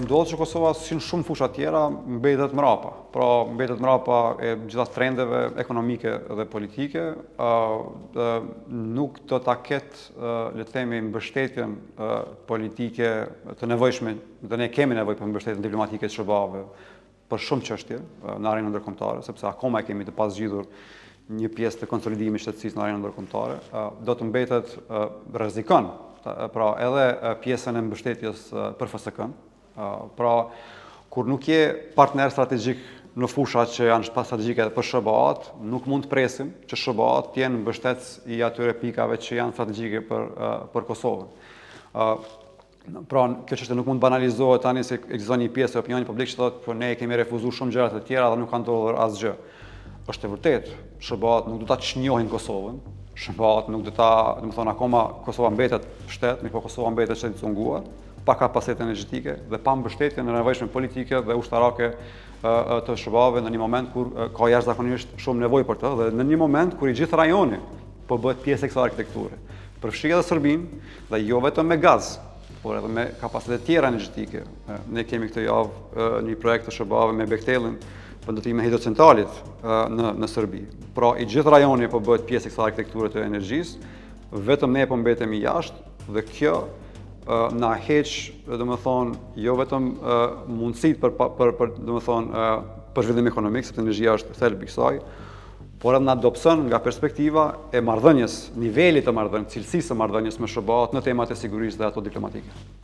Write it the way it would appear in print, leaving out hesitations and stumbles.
ndodhë që Kosova, si në shumë fusha tjera, mbetet mrapa. Pra, mbetet mrapa e gjitha trendeve ekonomike dhe politike, nuk do ta ketë, le të themi, mbështetjen politike të nevojshme, dhe ne kemi nevojë për mbështetjen diplomatike të SBA-ve për shumë çështje në arenën ndërkombëtare, sepse akoma e kemi të pasgjidhur një pjesë të konsolidimit shtetësisë në arenën ndërkombëtare, do të mbetet rrezikon, pra edhe pjesën e mbështetjes për FSK-n. Pra, kur nuk je partner strategjik në fusha që janë strategjike për SBA-t, nuk mund të presim që SBA-t të jenë mbështetës i atyre pikave që janë strategjike për Kosovën. Pra, kjo çështje nuk mund të banalizohet tani se ekziston një pjesë e opinionit publik që thotë po ne kemi refuzuar shumë gjëra të tjera dhe nuk ka ndodhur asgjë. Është e vërtetë, SBA-t nuk do ta çnjohin Kosovën. SBA-t nuk do ta, domethënë akoma Kosova mbetet shtet, po Kosova mbetet shtet i cunguar, pa kapacitet energjetike dhe pa mbështetjen e nevojshme politike dhe ushtarake të SBA-ve në një moment kur ka jashtëzakonisht shumë nevojë për të dhe në një moment kur i gjithë rajoni po bëhet pjesë e kësaj arkitekture. Përfshi edhe Serbinë dhe jo vetëm me gaz, por edhe me kapacitet tjera energjetike. Ne kemi këtë javë një projekt të SBA-ve me Bekhtelin për ndërtimin e hidrocentralit në Serbi. Pra, i gjithë rajoni po bëhet pjesë e kësaj arkitekture të energjisë, vetëm ne po mbetemi jashtë dhe kjo na heq, domethënë, jo vetëm mundësitë për zhvillim ekonomik, sepse energjia është thelbi i kësaj, por edhe na dobëson nga perspektiva e marrëdhënies, nivelit të marrëdhënies, cilësisë së marrëdhënies me SBA-t në temat e sigurisë dhe ato diplomatike.